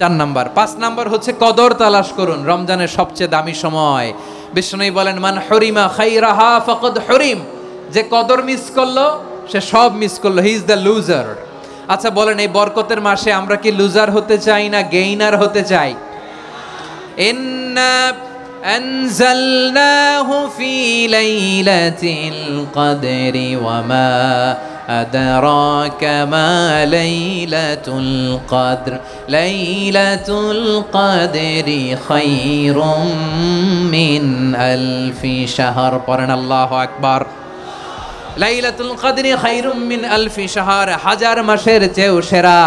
4 number. 5 number হচ্ছে কদর তালাশ করুন, রমজানের সবচেয়ে দামি সময়। বিষ্ণু বলেন, মান হরিমা খাইরাহা ফাকাদ হরিম, যে কদর মিস করলো সে সব মিস করলো, হি ইজ দ্য লুজার। আচ্ছা বলেন, এই বরকতের মাসে আমরা কি লুজার হতে চাই না গেইনার হতে চাই? ইন্না আনজালনাহু ফি লাইলাতিল কদরি ওয়া মা আদরাকা মা লাইলাতুল কদর লাইলাতুল কদরি খায়রুম মিন আলফি শাহর। পড়েন আল্লাহু আকবার। লাইলাতুল কদরি খায়রুম মিন আলফি শাহর, 1000 মাসের চেয়েও সেরা।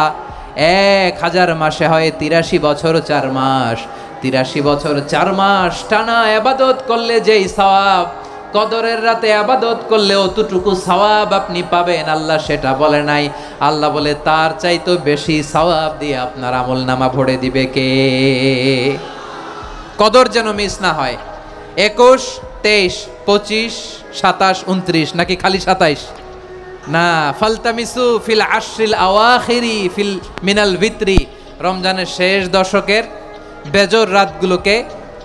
1000 মাসে হয় 83 বছর 4 মাস। 83 বছর 4 মাস টানা ইবাদত করলে যেই সওয়াব, কদরের রাতে ইবাদত করলে অতটুকু সওয়াব আপনি পাবেন, আল্লাহ সেটা বলে নাই। আল্লাহ বলে তার চাইতে বেশি সওয়াব দিয়ে আপনার আমলনামা ভরে দিবে কে? কদর যেন মিস না হয়। 21, 23, 25, 27, 29 নাকি খালি 27? না, ফালতামিসু ফিল আশরিল আওয়াখিরি ফিল মিনাল ভিতরি, রমজানের শেষ দশকের বেজর রাতগুলোকে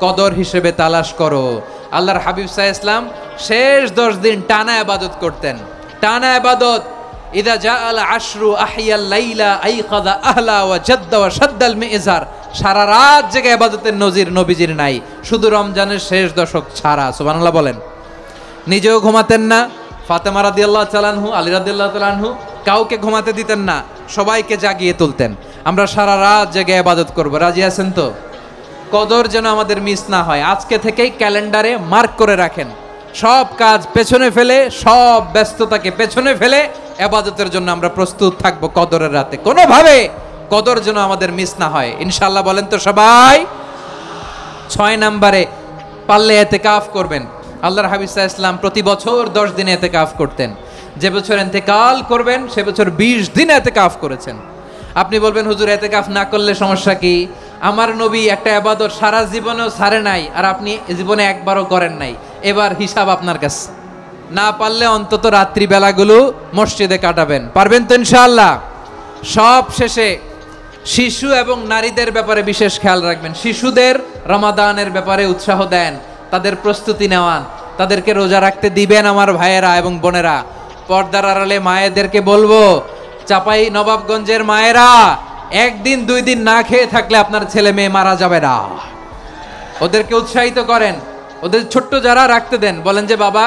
কদর হিসেবে তালাশ করো। আল্লাহর হাবিব সাল্লাল্লাহু আলাইহি ওয়াসাল্লাম শেষ 10 দিন টানা ইবাদত করতেন, টানা ইবাদত। ইদা জাআল আশরু আহিয়াল লাইলা আইকাযা আহলা ওয়া জাদ্দা ওয়া শাদ্দাল মিজার, সারা রাত জেগে ইবাদতের নজির নবীজির নাই, শুধু রমজানের শেষ দশক ছাড়া। সুবহানাল্লাহ বলেন। নিজেও ঘুমাতেন না, ফাতেমা রাদিয়াল্লাহু তাআলা আনহু, আলী রাদিয়াল্লাহু তাআলা আনহু কাউকে ঘুমাতে দিতেন না, সবাইকে জাগিয়ে তুলতেন। আমরা সারা রাত জেগে ইবাদত করব, রাজি আছেন তো? কদর যেন আমাদের মিস না হয়। আজকে থেকেই ক্যালেন্ডারে মার্ক করে রাখেন, সব কাজ পেছনে ফেলে, সব ব্যস্ততাকে পেছনে ফেলে ইবাদতের জন্য আমরা প্রস্তুত থাকবো কদরের রাতে। কোনোভাবে কদর যেন আমাদের মিস না হয়, ইনশাআল্লাহ। বলেন তো সবাই। 6 নম্বরে পারলে ইতিকাফ করবেন। আল্লাহর হাবিব সাল্লাল্লাহু আলাইহি ওয়াসাল্লাম প্রতি বছর 10 দিন ইতিকাফ করতেন। যে বছর ইন্তেকাল করবেন সে বছর 20 দিন ইতিকাফ করেছেন। আপনি বলবেন, হুজুর ইতিকাফ না করলে সমস্যা কি? আমার নবী একটা ইবাদত সারা জীবনেও ছাড়ে নাই, আর আপনি জীবনে একবারও করেন নাই। এবার হিসাব আপনার কাছে। না পারলে অন্তত রাত্রি বেলাগুলো মসজিদে কাটাবেন, পারবেন তো ইনশাআল্লাহ? সব শেষে শিশু এবং নারীদের ব্যাপারে বিশেষ খেয়াল রাখবেন। শিশুদের রমাদানের ব্যাপারে উৎসাহ দেন, তাদের প্রস্তুতি নেওয়ান, তাদেরকে রোজা রাখতে দিবেন। আমার ভাইয়েরা এবং বোনেরা, পর্দার আড়ালে মায়েদেরকে বলবো, চাপাই নবাবগঞ্জের মায়েরা, 1 দিন 2 দিন না খেয়ে থাকলে আপনার ছেলে মেয়ে মারা যাবে না। ওদেরকে উৎসাহিত করেন, ওদের ছোট্ট যারা রাখতে দেন, বলেন যে বাবা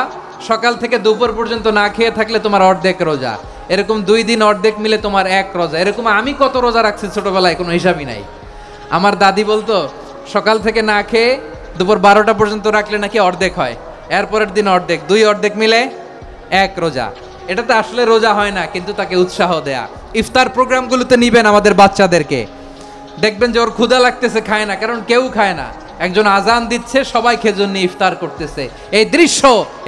সকাল থেকে দুপুর পর্যন্ত না খেয়ে থাকলে তোমার অর্ধেক রোজা, এরকম 2 দিন অর্ধেক মিলে তোমার 1 রোজা। এরকম আমি কত রোজা রাখছি ছোটবেলায়, কোনো হিসাবই নাই। আমার দাদি বলতো সকাল থেকে না খেয়ে দুপুর 12টা পর্যন্ত রাখলে নাকি অর্ধেক হয়, এরপরের দিন অর্ধেক, 2 অর্ধেক মিলে 1 রোজা। এটা তো আসলে রোজা হয় না, কিন্তু তাকে উৎসাহ দেয়া। ইফতার প্রোগ্রামগুলোতে নিবেন আমাদের বাচ্চাদেরকে, দেখবেন যে ওর ক্ষুধা লাগতেছে, খায় না, কারণ কেউ খায় না। একজন আজান দিচ্ছে, সবাই খেজুর নিয়ে ইফতার করতেছে। এই দৃশ্য,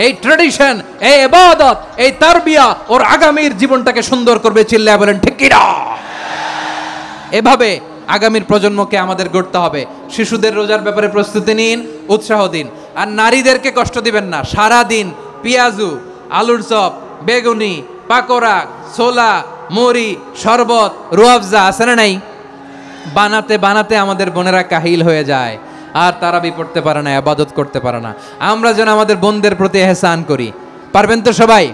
এই ট্র্যাডিশন, এই ইবাদত, এই তারবিয়া ওর আগামীর জীবনটাকে সুন্দর করবে। চিল্লায়া বলেন ঠিক কি না? এভাবে আগামীর প্রজন্মকে আমাদের গড়তে হবে। শিশুদের রোজার ব্যাপারে প্রস্তুতি নিন, উৎসাহ দিন। আর নারীদেরকে কষ্ট দিবেন না। সারা দিন পেঁয়াজু, আলুর চপ, বেগুনি, পাকোড়া, ছোলা, মুড়ি, শরবত, রুয়াবজা আছে না নাই, বানাতে বানাতে আমাদের বোনেরা কাহিল হয়ে যায়, আর তারাবি পড়তে পারে না, ইবাদত করতে পারে না। আমরা যেন আমাদের বোনদের প্রতি ইহসান করি, পারবেন তো সবাই?